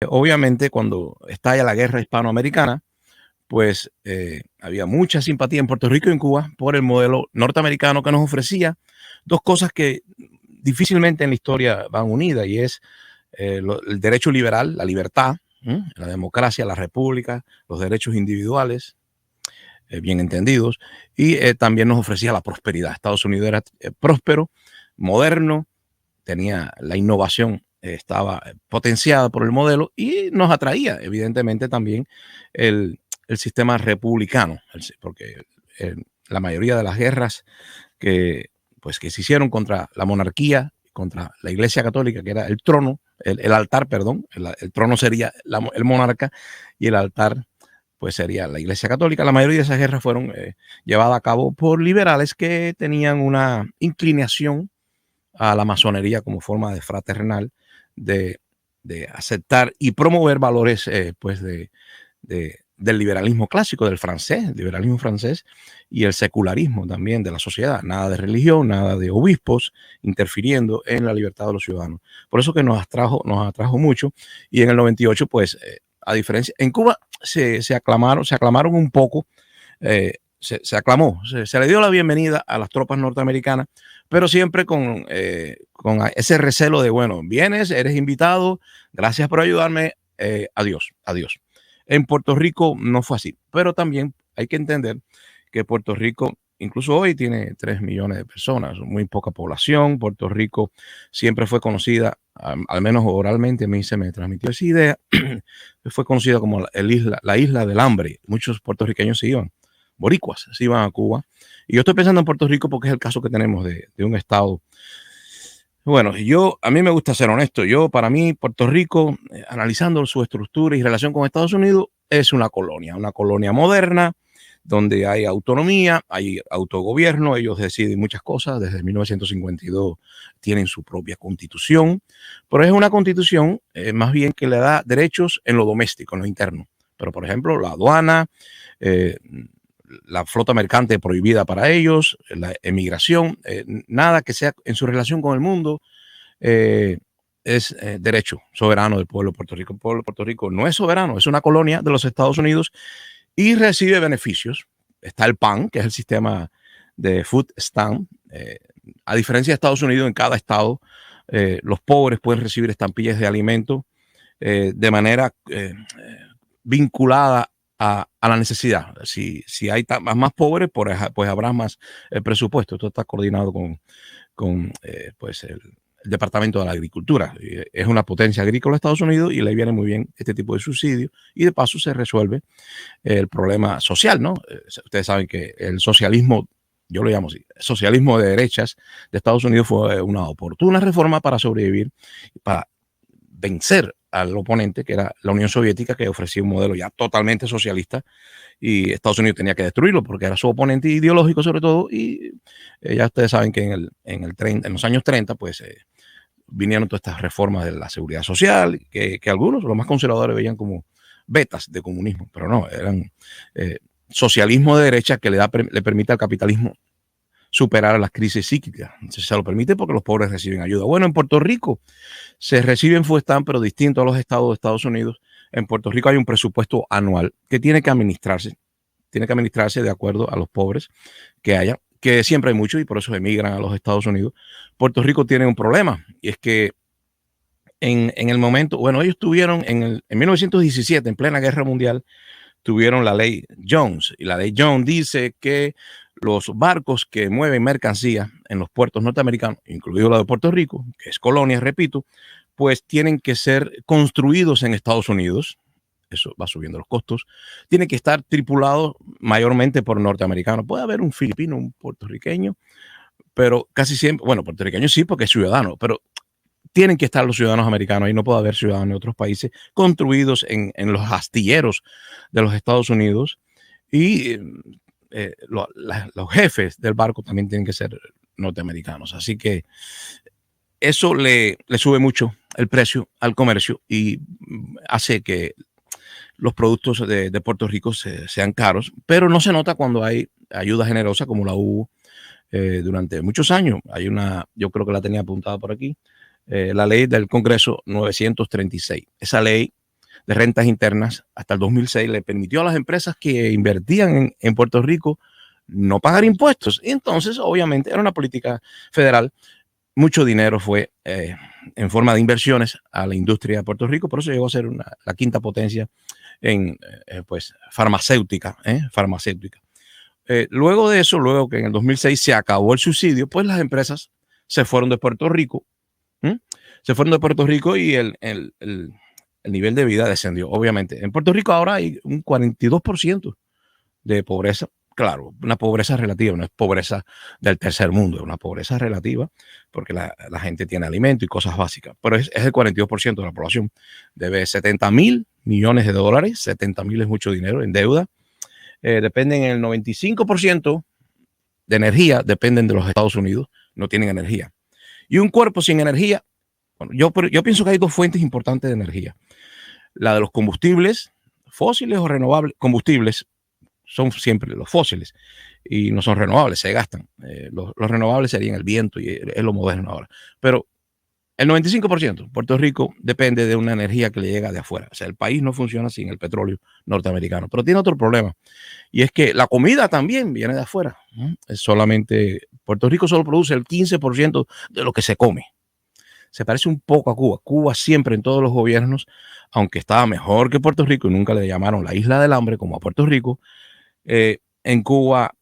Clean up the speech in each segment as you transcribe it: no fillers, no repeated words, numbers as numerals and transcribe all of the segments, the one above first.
Obviamente, cuando estalla la guerra hispanoamericana, pues había mucha simpatía en Puerto Rico y en Cuba por el modelo norteamericano que nos ofrecía dos cosas que difícilmente en la historia van unidas, y es el derecho liberal, la libertad, la democracia, la república, los derechos individuales, bien entendidos, y también nos ofrecía la prosperidad. Estados Unidos era próspero, moderno, tenía la innovación, estaba potenciada por el modelo y nos atraía, evidentemente, también el sistema republicano, porque la mayoría de las guerras que se hicieron contra la monarquía, contra la Iglesia Católica, que era el trono, el altar, perdón, el trono sería el monarca y el altar pues sería la Iglesia Católica. La mayoría de esas guerras fueron llevadas a cabo por liberales que tenían una inclinación a la masonería como forma de fraternal, de, de aceptar y promover valores pues del liberalismo clásico, del francés, el liberalismo francés y el secularismo también de la sociedad. Nada de religión, nada de obispos interfiriendo en la libertad de los ciudadanos. Por eso que nos atrajo mucho. Y en el 98, pues, a diferencia, en Cuba se aclamaron un poco, se aclamó, se le dio la bienvenida a las tropas norteamericanas, pero siempre con ese recelo de, bueno, vienes, eres invitado, gracias por ayudarme, adiós, adiós. En Puerto Rico no fue así, pero también hay que entender que Puerto Rico, incluso hoy, tiene 3 millones de personas, muy poca población. Puerto Rico siempre fue conocida, al menos oralmente a mí se me transmitió esa idea, fue conocida como la isla del hambre. Muchos puertorriqueños se iban, boricuas, se iban a Cuba. Y yo estoy pensando en Puerto Rico porque es el caso que tenemos de un estado. Bueno, a mí me gusta ser honesto. Para mí, Puerto Rico, analizando su estructura y relación con Estados Unidos, es una colonia moderna, donde hay autonomía, hay autogobierno, ellos deciden muchas cosas. Desde 1952 tienen su propia constitución, pero es una constitución más bien que le da derechos en lo doméstico, en lo interno. Pero, por ejemplo, la aduana, eh, la flota mercante prohibida para ellos, la emigración, nada que sea en su relación con el mundo es derecho soberano del pueblo de Puerto Rico. El pueblo de Puerto Rico no es soberano, es una colonia de los Estados Unidos y recibe beneficios. Está el PAN, que es el sistema de food stamp. A diferencia de Estados Unidos, en cada estado los pobres pueden recibir estampillas de alimento de manera vinculada a la necesidad. Si hay más pobres, pues habrá más presupuesto. Esto está coordinado con pues el Departamento de la Agricultura. Es una potencia agrícola Estados Unidos y le viene muy bien este tipo de subsidio, y de paso se resuelve el problema social, ¿no? Ustedes saben que el socialismo, yo lo llamo así, el socialismo de derechas de Estados Unidos fue una oportuna reforma para sobrevivir, para vencer al oponente, que era la Unión Soviética, que ofrecía un modelo ya totalmente socialista, y Estados Unidos tenía que destruirlo porque era su oponente ideológico sobre todo. Y ya ustedes saben que en los años 30, pues vinieron todas estas reformas de la seguridad social, que algunos, los más conservadores, veían como vetas de comunismo, pero no, eran socialismo de derecha que le permite al capitalismo superar las crisis psíquicas. Entonces, se lo permite porque los pobres reciben ayuda. Bueno, en Puerto Rico se reciben FUESTAN, pero distinto a los estados de Estados Unidos. En Puerto Rico hay un presupuesto anual que tiene que administrarse de acuerdo a los pobres que haya, que siempre hay muchos y por eso emigran a los Estados Unidos. Puerto Rico tiene un problema, y es que en el momento, bueno, ellos tuvieron en 1917, en plena guerra mundial, tuvieron la ley Jones, y la ley Jones dice que los barcos que mueven mercancía en los puertos norteamericanos, incluido la de Puerto Rico, que es colonia, repito, pues tienen que ser construidos en Estados Unidos. Eso va subiendo los costos. Tienen que estar tripulados mayormente por norteamericanos. Puede haber un filipino, un puertorriqueño, pero casi siempre, bueno, puertorriqueño sí, porque es ciudadano, pero tienen que estar los ciudadanos americanos, y no puede haber ciudadanos de otros países construidos en los astilleros de los Estados Unidos. Y los jefes del barco también tienen que ser norteamericanos. Así que eso le sube mucho el precio al comercio y hace que los productos de Puerto Rico sean caros, pero no se nota cuando hay ayuda generosa como la hubo durante muchos años. Hay yo creo que la tenía apuntada por aquí, la ley del Congreso 936. Esa ley de rentas internas hasta el 2006 le permitió a las empresas que invertían en Puerto Rico no pagar impuestos. Y entonces, obviamente, era una política federal. Mucho dinero fue en forma de inversiones a la industria de Puerto Rico. Por eso llegó a ser la quinta potencia en pues, farmacéutica. Luego de eso, luego que en el 2006 se acabó el subsidio, pues las empresas se fueron de Puerto Rico. Se fueron de Puerto Rico y el nivel de vida descendió, obviamente. En Puerto Rico ahora hay un 42% de pobreza. Claro, una pobreza relativa, no es pobreza del tercer mundo, es una pobreza relativa porque la gente tiene alimento y cosas básicas, pero es el 42% de la población. Debe 70,000 millones de dólares, 70,000 es mucho dinero en deuda. Dependen el 95% de energía, dependen de los Estados Unidos, no tienen energía. Y un cuerpo sin energía, bueno, yo pienso que hay dos fuentes importantes de energía. La de los combustibles fósiles o renovables. Combustibles son siempre los fósiles y no son renovables, se gastan. Los renovables serían el viento y es lo moderno ahora. Pero el 95%, Puerto Rico depende de una energía que le llega de afuera. O sea, el país no funciona sin el petróleo norteamericano. Pero tiene otro problema y es que la comida también viene de afuera. Es solamente, Puerto Rico solo produce el 15% de lo que se come. Se parece un poco a Cuba. Cuba siempre en todos los gobiernos, aunque estaba mejor que Puerto Rico y nunca le llamaron la isla del hambre como a Puerto Rico, en Cuba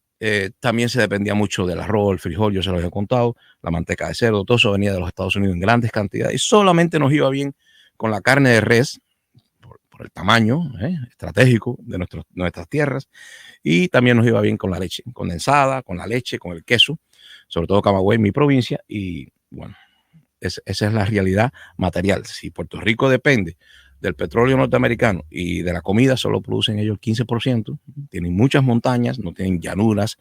también se dependía mucho del arroz, el frijol, yo se lo había contado, la manteca de cerdo, todo eso venía de los Estados Unidos en grandes cantidades y solamente nos iba bien con la carne de res por el tamaño estratégico de nuestras tierras y también nos iba bien con la leche condensada, con la leche, con el queso, sobre todo Camagüey, mi provincia y bueno, esa es la realidad material. Si Puerto Rico depende del petróleo norteamericano y de la comida, solo producen ellos el 15%. Tienen muchas montañas, no tienen llanuras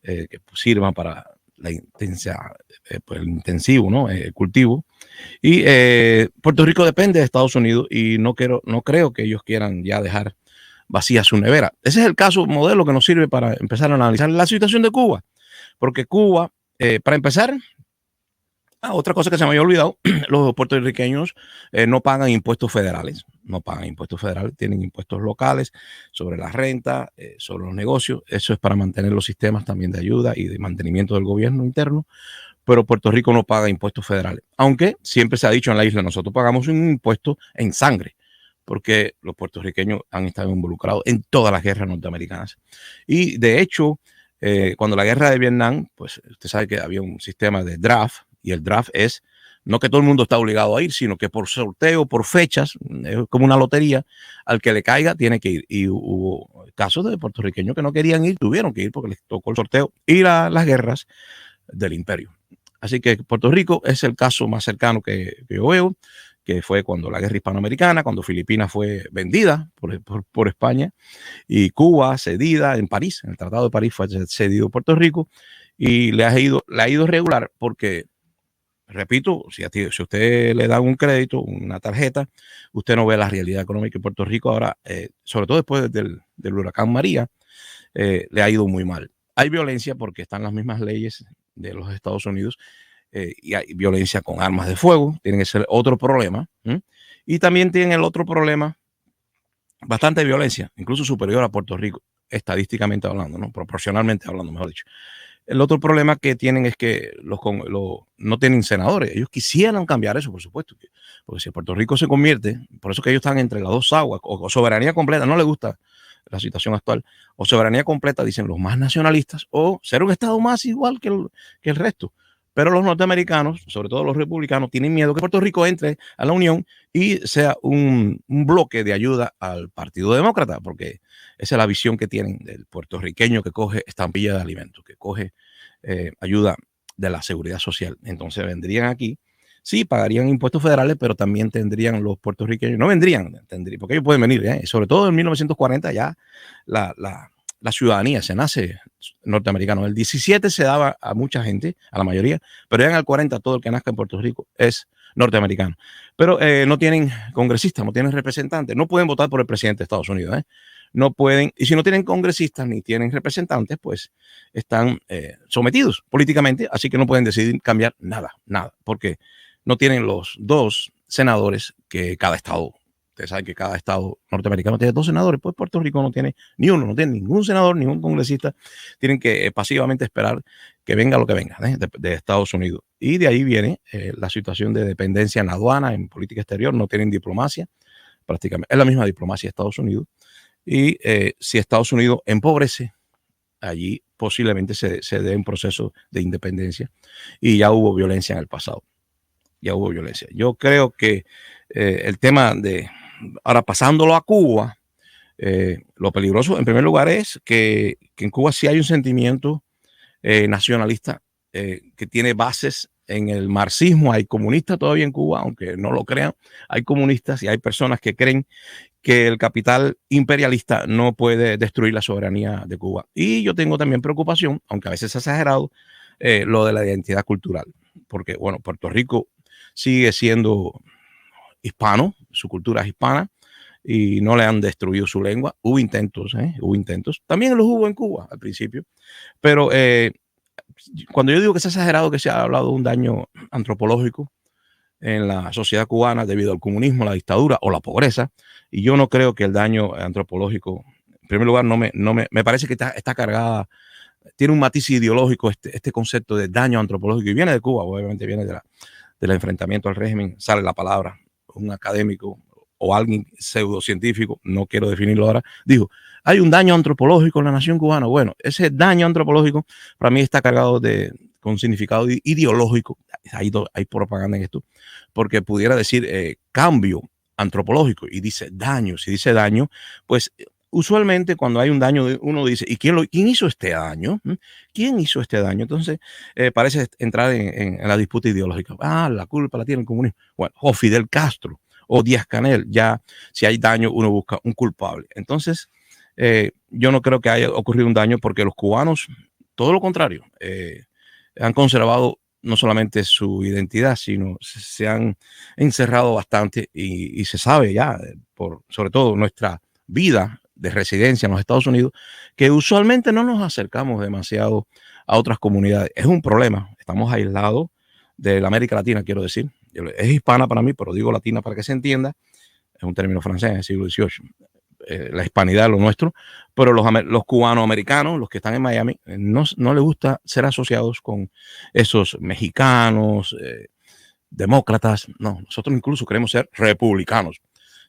que sirvan para el intensivo, ¿no? Cultivo. Y Puerto Rico depende de Estados Unidos y no creo que ellos quieran ya dejar vacía su nevera. Ese es el caso modelo que nos sirve para empezar a analizar la situación de Cuba. Porque Cuba, para empezar, otra cosa que se me había olvidado, los puertorriqueños no pagan impuestos federales, tienen impuestos locales sobre la renta, sobre los negocios, eso es para mantener los sistemas también de ayuda y de mantenimiento del gobierno interno, pero Puerto Rico no paga impuestos federales, aunque siempre se ha dicho en la isla, nosotros pagamos un impuesto en sangre, porque los puertorriqueños han estado involucrados en todas las guerras norteamericanas. Y de hecho, cuando la guerra de Vietnam, pues usted sabe que había un sistema de draft, y el draft es no que todo el mundo está obligado a ir, sino que por sorteo, por fechas, es como una lotería, al que le caiga tiene que ir. Y hubo casos de puertorriqueños que no querían ir, tuvieron que ir porque les tocó el sorteo ir a las guerras del imperio. Así que Puerto Rico es el caso más cercano que yo veo, que fue cuando la guerra hispanoamericana, cuando Filipinas fue vendida por España y Cuba cedida en París, en el Tratado de París fue cedido Puerto Rico y le ha ido regular porque, repito, si usted le da un crédito, una tarjeta, usted no ve la realidad económica de Puerto Rico ahora, sobre todo después del huracán María, le ha ido muy mal. Hay violencia porque están las mismas leyes de los Estados Unidos y hay violencia con armas de fuego, tiene que ser otro problema. Y también tienen el otro problema, bastante violencia, incluso superior a Puerto Rico, estadísticamente hablando, ¿no? Proporcionalmente hablando, mejor dicho. El otro problema que tienen es que no tienen senadores. Ellos quisieran cambiar eso, por supuesto. Porque si Puerto Rico se convierte, por eso que ellos están entre las dos aguas, o soberanía completa, no les gusta la situación actual, o soberanía completa, dicen los más nacionalistas, o ser un estado más igual que el resto. Pero los norteamericanos, sobre todo los republicanos, tienen miedo que Puerto Rico entre a la Unión y sea un bloque de ayuda al Partido Demócrata, porque esa es la visión que tienen del puertorriqueño que coge estampilla de alimentos, que coge ayuda de la seguridad social. Entonces vendrían aquí, sí, pagarían impuestos federales, pero también tendrían los puertorriqueños, no vendrían, porque ellos pueden venir, sobre todo en 1940 ya la ciudadanía se nace norteamericano. El 17 se daba a mucha gente, a la mayoría, pero ya en el 40 todo el que nazca en Puerto Rico es norteamericano. Pero no tienen congresistas, no tienen representantes, no pueden votar por el presidente de Estados Unidos. No pueden, y si no tienen congresistas ni tienen representantes, pues están sometidos políticamente, así que no pueden decidir cambiar nada, porque no tienen los dos senadores que cada estado Ustedes saben que cada estado norteamericano tiene 2 senadores, pues Puerto Rico no tiene ni uno, no tiene ningún senador, ningún congresista. Tienen que pasivamente esperar que venga lo que venga de Estados Unidos. Y de ahí viene la situación de dependencia en la aduana, en política exterior, no tienen diplomacia, prácticamente. Es la misma diplomacia de Estados Unidos. Y si Estados Unidos empobrece, allí posiblemente se dé un proceso de independencia, y ya hubo violencia en el pasado. Ya hubo violencia. Yo creo que el tema de, ahora pasándolo a Cuba, lo peligroso en primer lugar es que en Cuba sí hay un sentimiento nacionalista que tiene bases en el marxismo. Hay comunistas todavía en Cuba, aunque no lo crean. Hay comunistas y hay personas que creen que el capital imperialista no puede destruir la soberanía de Cuba. Y yo tengo también preocupación, aunque a veces es exagerado, lo de la identidad cultural. Porque, bueno, Puerto Rico sigue siendo hispano, su cultura es hispana, y no le han destruido su lengua. Hubo intentos. También los hubo en Cuba al principio. Pero cuando yo digo que es exagerado que se ha hablado de un daño antropológico en la sociedad cubana debido al comunismo, la dictadura o la pobreza, y yo no creo que el daño antropológico, en primer lugar, me parece que está cargada, tiene un matiz ideológico este concepto de daño antropológico, y viene de Cuba, obviamente viene del enfrentamiento al régimen. Sale la palabra, un académico o alguien pseudocientífico, no quiero definirlo ahora, dijo, hay un daño antropológico en la nación cubana. Bueno, ese daño antropológico para mí está cargado con significado ideológico. Hay propaganda en esto, porque pudiera decir cambio antropológico, y dice daño. Si dice daño, pues usualmente cuando hay un daño, uno dice, ¿y quién hizo este daño? ¿Quién hizo este daño? Entonces parece entrar en la disputa ideológica. La culpa la tiene el comunismo. Bueno, o Fidel Castro o Díaz-Canel. Ya si hay daño, uno busca un culpable. Entonces yo no creo que haya ocurrido un daño, porque los cubanos, todo lo contrario, han conservado no solamente su identidad, sino se han encerrado bastante, y se sabe ya, sobre todo nuestra vida de residencia en los Estados Unidos, que usualmente no nos acercamos demasiado a otras comunidades. Es un problema, estamos aislados de la América Latina, quiero decir. Es hispana para mí, pero digo latina para que se entienda. Es un término francés del siglo XVIII. La hispanidad es lo nuestro, pero los cubanoamericanos, los que están en Miami, no les gusta ser asociados con esos mexicanos, demócratas. No, nosotros incluso queremos ser republicanos.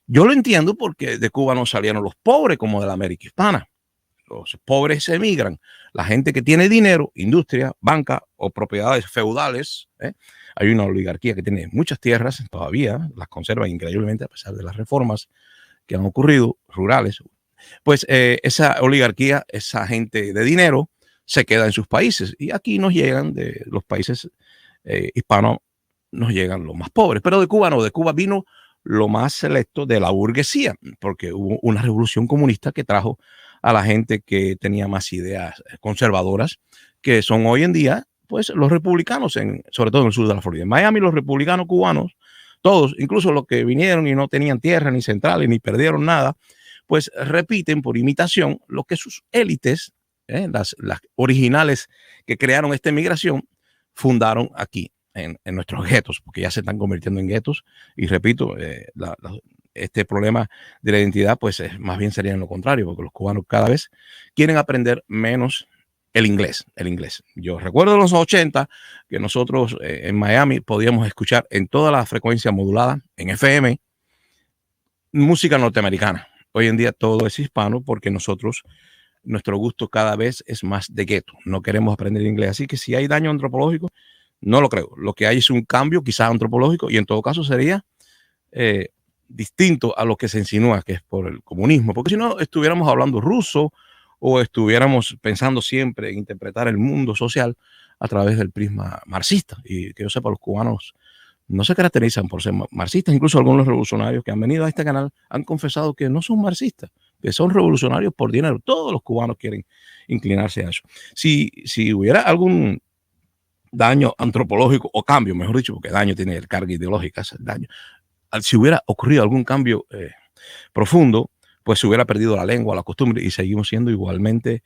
Yo lo entiendo, porque de Cuba no salieron los pobres como de la América hispana. Los pobres se emigran. La gente que tiene dinero, industria, banca o propiedades feudales. Hay una oligarquía que tiene muchas tierras, todavía las conserva increíblemente a pesar de las reformas que han ocurrido, rurales. Pues esa oligarquía, esa gente de dinero, se queda en sus países, y aquí nos llegan, de los países hispanos, nos llegan los más pobres. Pero de Cuba no, de Cuba vino lo más selecto de la burguesía, porque hubo una revolución comunista que trajo a la gente que tenía más ideas conservadoras, que son hoy en día pues los republicanos, sobre todo en el sur de la Florida. En Miami, los republicanos cubanos, todos, incluso los que vinieron y no tenían tierra ni centrales ni perdieron nada, pues repiten por imitación lo que sus élites, las originales que crearon esta inmigración, fundaron aquí en nuestros guetos, porque ya se están convirtiendo en guetos. Y repito, este problema de la identidad, pues más bien sería en lo contrario, porque los cubanos cada vez quieren aprender menos el inglés. Yo recuerdo en los 80 que nosotros en Miami podíamos escuchar en toda la frecuencia modulada, en FM, música norteamericana. Hoy en día todo es hispano, porque nuestro gusto cada vez es más de gueto. No queremos aprender inglés. Así que si hay daño antropológico, no lo creo. Lo que hay es un cambio quizás antropológico, y en todo caso sería distinto a lo que se insinúa que es por el comunismo, porque si no estuviéramos hablando ruso, o estuviéramos pensando siempre en interpretar el mundo social a través del prisma marxista. Y que yo sepa, los cubanos no se caracterizan por ser marxistas. Incluso algunos revolucionarios que han venido a este canal han confesado que no son marxistas, que son revolucionarios por dinero. Todos los cubanos quieren inclinarse a eso. Si hubiera algún daño antropológico, o cambio, mejor dicho, porque daño tiene el carga ideológica, es el daño. Si hubiera ocurrido algún cambio profundo, pues se hubiera perdido la lengua, la costumbre, y seguimos siendo igualmente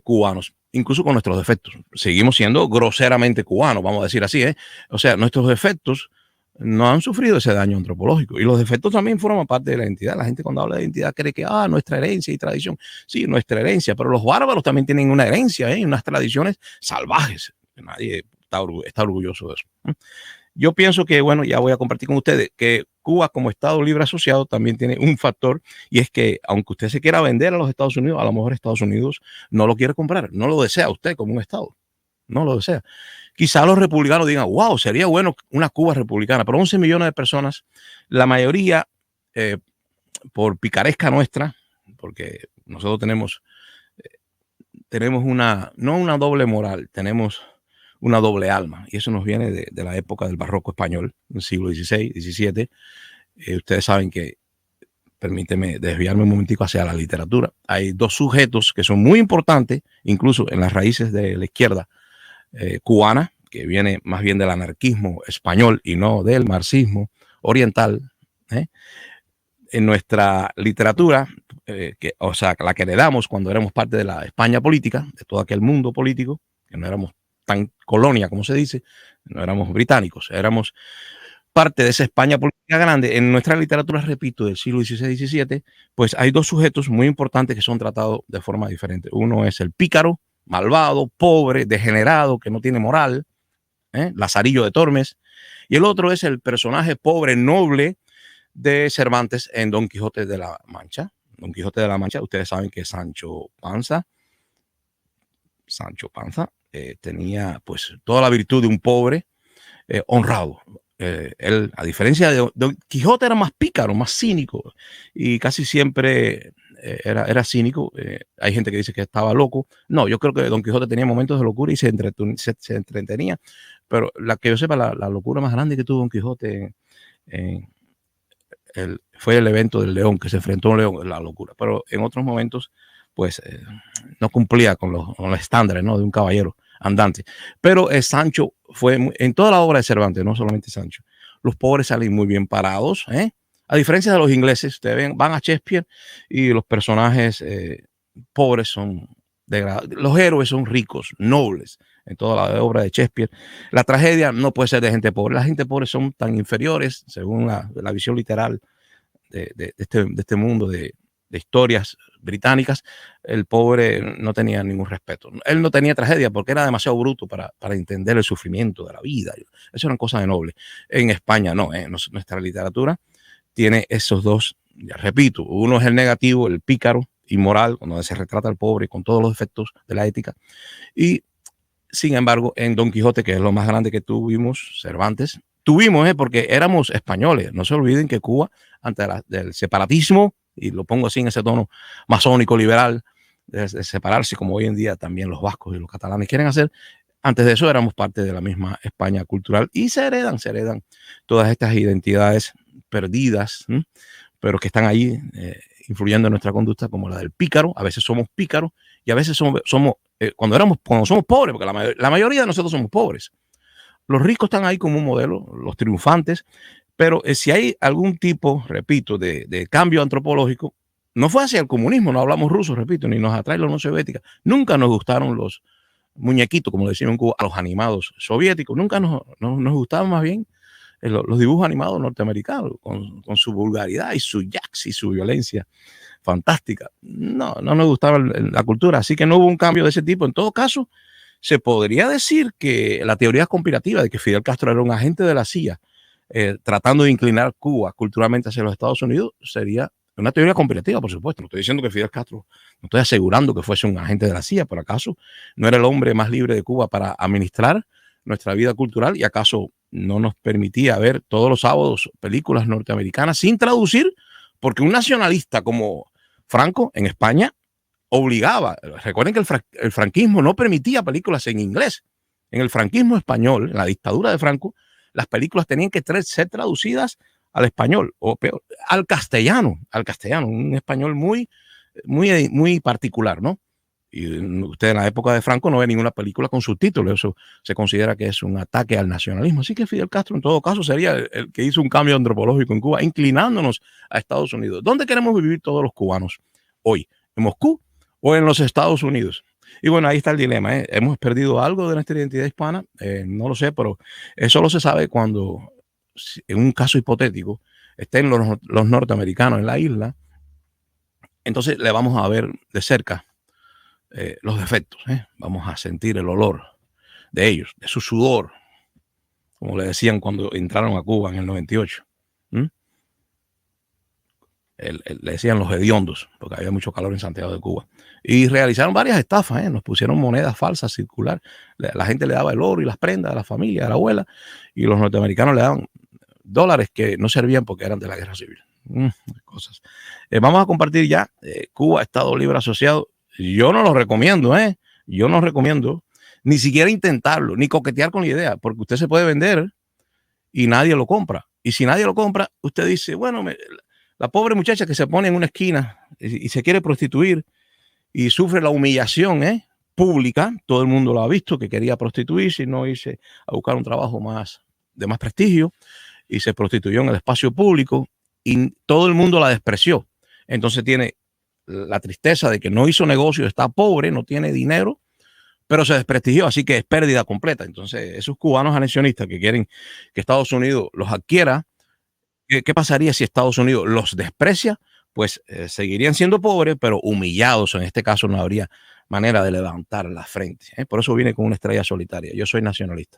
cubanos, incluso con nuestros defectos. Seguimos siendo groseramente cubanos, vamos a decir así. O sea, nuestros defectos no han sufrido ese daño antropológico. Y los defectos también forman parte de la identidad. La gente cuando habla de identidad cree que, nuestra herencia y tradición. Sí, nuestra herencia, pero los bárbaros también tienen una herencia, unas tradiciones salvajes. Nadie está orgulloso de eso. Yo pienso que, bueno, ya voy a compartir con ustedes que Cuba como Estado libre asociado también tiene un factor, y es que aunque usted se quiera vender a los Estados Unidos, a lo mejor Estados Unidos no lo quiere comprar, no lo desea usted como un Estado, no lo desea. Quizá los republicanos digan, wow, sería bueno una Cuba republicana, pero 11 millones de personas, la mayoría por picaresca nuestra, porque nosotros tenemos no una doble moral, tenemos una doble alma, y eso nos viene de la época del barroco español, del siglo XVI, XVII. Ustedes saben que, permíteme desviarme un momentico hacia la literatura, hay dos sujetos que son muy importantes, incluso en las raíces de la izquierda cubana, que viene más bien del anarquismo español y no del marxismo oriental. En nuestra literatura, o sea, la que heredamos cuando éramos parte de la España política, de todo aquel mundo político, que no éramos tan colonia como se dice, no éramos británicos, éramos parte de esa España política grande. En nuestra literatura, repito, del siglo XVI, XVII, pues hay dos sujetos muy importantes que son tratados de forma diferente. Uno es el pícaro, malvado, pobre, degenerado, que no tiene moral, Lazarillo de Tormes, y el otro es el personaje pobre, noble de Cervantes en Don Quijote de la Mancha. Don Quijote de la Mancha, ustedes saben que Sancho Panza tenía pues toda la virtud de un pobre honrado. Él, a diferencia de Don Quijote, era más pícaro, más cínico, y casi siempre era cínico. Hay gente que dice que estaba loco. No, yo creo que Don Quijote tenía momentos de locura y se entretenía, pero la que yo sepa, la locura más grande que tuvo Don Quijote fue el evento del león, que se enfrentó a un león, la locura. Pero en otros momentos, pues no cumplía con los estándares, ¿no?, de un caballero andante. Pero Sancho fue en toda la obra de Cervantes, no solamente Sancho, los pobres salen muy bien parados, a diferencia de los ingleses. Ustedes ven, van a Shakespeare y los personajes pobres son degradados, los héroes son ricos, nobles. En toda la obra de Shakespeare, la tragedia no puede ser de gente pobre. La gente pobre son tan inferiores, según la visión literal de este mundo de historias británicas. El pobre no tenía ningún respeto. Él no tenía tragedia porque era demasiado bruto para entender el sufrimiento de la vida. Eso eran cosas de noble. En España no, nuestra literatura tiene esos dos, ya repito, uno es el negativo, el pícaro, inmoral, donde se retrata al pobre con todos los defectos de la ética, y sin embargo, en Don Quijote, que es lo más grande que tuvimos, Cervantes, porque éramos españoles. No se olviden que Cuba, ante del separatismo, y lo pongo así en ese tono masónico, liberal, de separarse, como hoy en día también los vascos y los catalanes quieren hacer, antes de eso éramos parte de la misma España cultural, y se heredan todas estas identidades perdidas, pero que están ahí influyendo en nuestra conducta, como la del pícaro. A veces somos pícaros y a veces somos cuando somos pobres, porque la mayoría de nosotros somos pobres. Los ricos están ahí como un modelo, los triunfantes, pero si hay algún tipo, repito, de cambio antropológico, no fue hacia el comunismo. No hablamos ruso, repito, ni nos atrae la Unión Soviética. Nunca nos gustaron los muñequitos, como decían en Cuba, a los animados soviéticos. Nunca nos gustaban, más bien los dibujos animados norteamericanos, con su vulgaridad y su jacks y su violencia fantástica. No nos gustaba la cultura, así que no hubo un cambio de ese tipo. En todo caso, se podría decir que la teoría conspirativa de que Fidel Castro era un agente de la CIA tratando de inclinar Cuba culturalmente hacia los Estados Unidos sería una teoría conspirativa, por supuesto. No estoy diciendo que Fidel Castro, no estoy asegurando que fuese un agente de la CIA. ¿Por acaso no era el hombre más libre de Cuba para administrar nuestra vida cultural? ¿Y acaso no nos permitía ver todos los sábados películas norteamericanas sin traducir? Porque un nacionalista como Franco en España obligaba. Recuerden que el franquismo no permitía películas en inglés. En el franquismo español, en la dictadura de Franco, las películas tenían que ser traducidas al español, o peor, al castellano, un español muy particular, ¿no? Y usted en la época de Franco no ve ninguna película con subtítulos. Eso se considera que es un ataque al nacionalismo. Así que Fidel Castro, en todo caso, sería el que hizo un cambio antropológico en Cuba, inclinándonos a Estados Unidos. ¿Dónde queremos vivir todos los cubanos hoy? ¿En Moscú o en los Estados Unidos? Y bueno, ahí está el dilema. ¿Hemos perdido algo de nuestra identidad hispana? No lo sé, pero eso solo se sabe cuando en un caso hipotético, estén los norteamericanos en la isla, entonces le vamos a ver de cerca los defectos. Vamos a sentir el olor de ellos, de su sudor, como le decían cuando entraron a Cuba en el 98. Le decían los hediondos, porque había mucho calor en Santiago de Cuba. Y realizaron varias estafas, nos pusieron monedas falsas circular. La gente le daba el oro y las prendas a la familia, a la abuela, y los norteamericanos le daban dólares que no servían porque eran de la guerra civil. Cosas. Vamos a compartir ya Cuba, Estado Libre Asociado. Yo no lo recomiendo, yo no recomiendo ni siquiera intentarlo, ni coquetear con la idea, porque usted se puede vender y nadie lo compra. Y si nadie lo compra, usted dice, bueno, la pobre muchacha que se pone en una esquina y se quiere prostituir y sufre la humillación pública, todo el mundo lo ha visto, que quería prostituirse y no irse a buscar un trabajo de más prestigio y se prostituyó en el espacio público y todo el mundo la despreció. Entonces tiene la tristeza de que no hizo negocio, está pobre, no tiene dinero, pero se desprestigió, así que es pérdida completa. Entonces esos cubanos anexionistas que quieren que Estados Unidos los adquiera, ¿qué pasaría si Estados Unidos los desprecia? Pues seguirían siendo pobres, pero humillados. En este caso no habría manera de levantar la frente. Por eso viene con una estrella solitaria. Yo soy nacionalista.